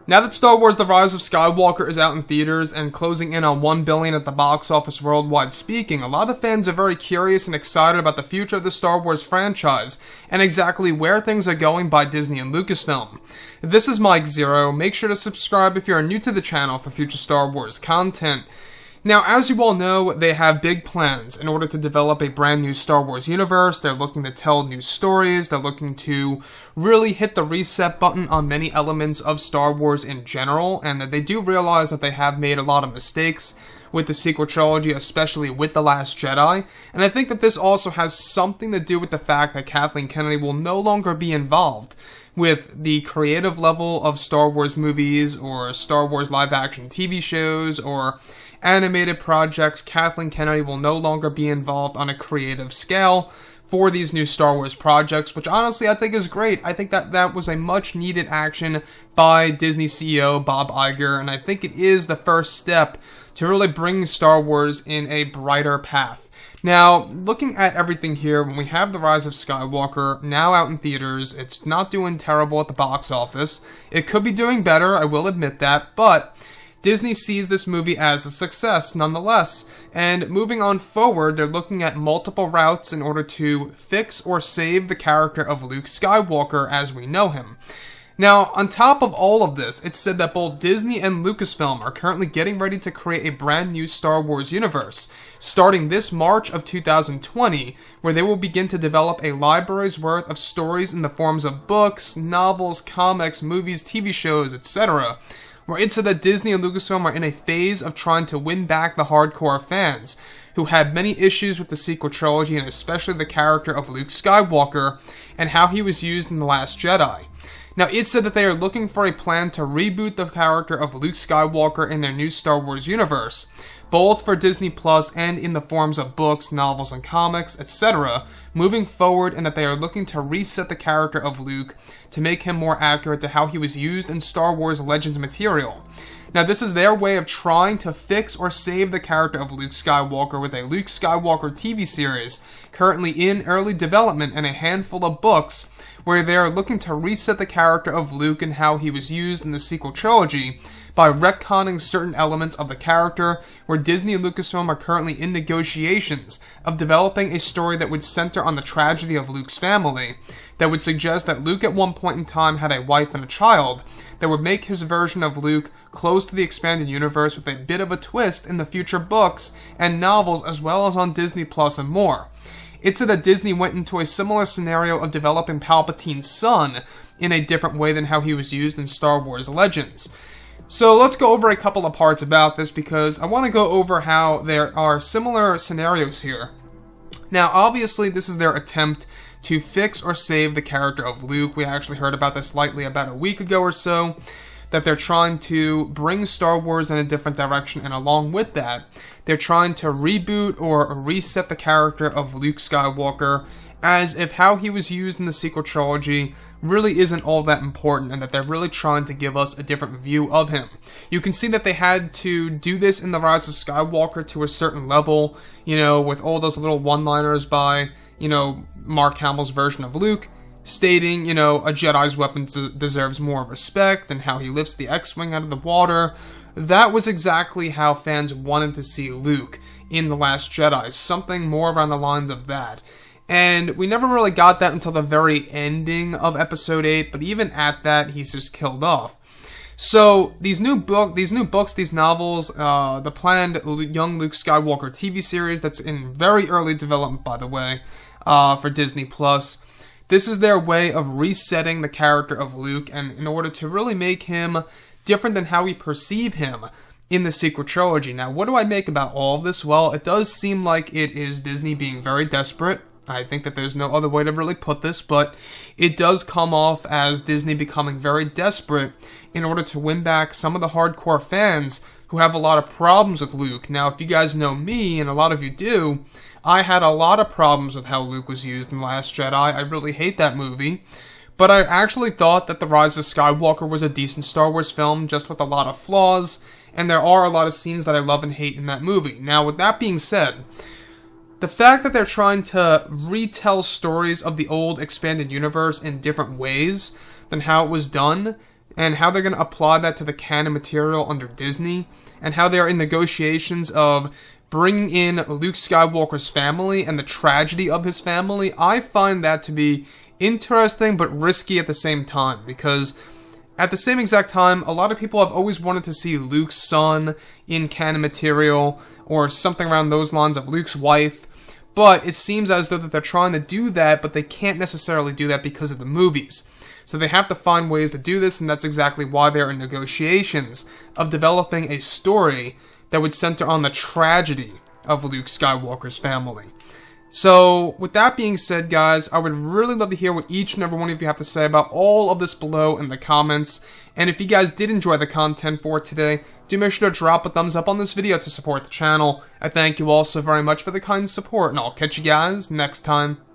Now that Star Wars The Rise of Skywalker is out in theaters and closing in on $1 billion at the box office worldwide speaking, a lot of fans are very curious and excited about the future of the Star Wars franchise and exactly where things are going by Disney and Lucasfilm. This is Mike Zero. Make sure to subscribe if you're new to the channel for future Star Wars content. Now, as you all know, they have big plans in order to develop a brand new Star Wars universe. They're looking to tell new stories. They're looking to really hit the reset button on many elements of Star Wars in general, and that they do realize that they have made a lot of mistakes with the sequel trilogy, especially with The Last Jedi. And I think that this also has something to do with the fact that Kathleen Kennedy will no longer be involved with the creative level of Star Wars movies or Star Wars live-action TV shows or animated projects. Kathleen Kennedy will no longer be involved on a creative scale for these new Star Wars projects, which honestly I think is great. I think that that was a much needed action by Disney CEO Bob Iger, and I think it is the first step to really bring Star Wars in a brighter path. Now, looking at everything here, when we have The Rise of Skywalker now out in theaters, it's not doing terrible at the box office. It could be doing better, I will admit that, but Disney sees this movie as a success nonetheless, and moving on forward, they're looking at multiple routes in order to fix or save the character of Luke Skywalker as we know him. Now, on top of all of this, it's said that both Disney and Lucasfilm are currently getting ready to create a brand new Star Wars universe, starting this March of 2020, where they will begin to develop a library's worth of stories in the forms of books, novels, comics, movies, TV shows, etc., where it said that Disney and Lucasfilm are in a phase of trying to win back the hardcore fans, who had many issues with the sequel trilogy and especially the character of Luke Skywalker and how he was used in The Last Jedi. Now, it said that they are looking for a plan to reboot the character of Luke Skywalker in their new Star Wars universe, both for Disney Plus and in the forms of books, novels, and comics, etc., moving forward, and that they are looking to reset the character of Luke to make him more accurate to how he was used in Star Wars Legends material. Now, this is their way of trying to fix or save the character of Luke Skywalker with a Luke Skywalker TV series currently in early development and a handful of books where they are looking to reset the character of Luke and how he was used in the sequel trilogy by retconning certain elements of the character, where Disney and Lucasfilm are currently in negotiations of developing a story that would center on the tragedy of Luke's family, that would suggest that Luke at one point in time had a wife and a child, that would make his version of Luke close to the expanded universe with a bit of a twist in the future books and novels as well as on Disney Plus and more. It said that Disney went into a similar scenario of developing Palpatine's son in a different way than how he was used in Star Wars Legends. So let's go over a couple of parts about this because I want to go over how there are similar scenarios here. Now, obviously, this is their attempt to fix or save the character of Luke. We actually heard about this lightly about a week ago or so, that they're trying to bring Star Wars in a different direction, and along with that, they're trying to reboot or reset the character of Luke Skywalker as if how he was used in the sequel trilogy really isn't all that important, and that they're really trying to give us a different view of him. You can see that they had to do this in The Rise of Skywalker to a certain level, with all those little one-liners by, Mark Hamill's version of Luke, stating, a Jedi's weapon deserves more respect, and how he lifts the X-Wing out of the water. That was exactly how fans wanted to see Luke in The Last Jedi, something more around the lines of that. And we never really got that until the very ending of Episode 8, but even at that, he's just killed off. So, these new books, these novels, the planned Young Luke Skywalker TV series that's in very early development, by the way, for Disney Plus. This is their way of resetting the character of Luke, and in order to really make him different than how we perceive him in the sequel trilogy. Now, what do I make about all of this? Well, it does seem like it is Disney being very desperate. I think that there's no other way to really put this, but it does come off as Disney becoming very desperate in order to win back some of the hardcore fans who have a lot of problems with Luke. Now, if you guys know me, and a lot of you do, I had a lot of problems with how Luke was used in Last Jedi. I really hate that movie. But I actually thought that The Rise of Skywalker was a decent Star Wars film, just with a lot of flaws, and there are a lot of scenes that I love and hate in that movie. Now, with that being said, the fact that they're trying to retell stories of the old expanded universe in different ways than how it was done and how they're going to apply that to the canon material under Disney, and how they are in negotiations of bringing in Luke Skywalker's family and the tragedy of his family. I find that to be interesting but risky at the same time, because at the same exact time, a lot of people have always wanted to see Luke's son in canon material, or something around those lines of Luke's wife, but it seems as though that they're trying to do that, but they can't necessarily do that because of the movies. So they have to find ways to do this, and that's exactly why they're in negotiations of developing a story that would center on the tragedy of Luke Skywalker's family. So, with that being said, guys, I would really love to hear what each and every one of you have to say about all of this below in the comments. And if you guys did enjoy the content for today, do make sure to drop a thumbs up on this video to support the channel. I thank you all so very much for the kind support, and I'll catch you guys next time.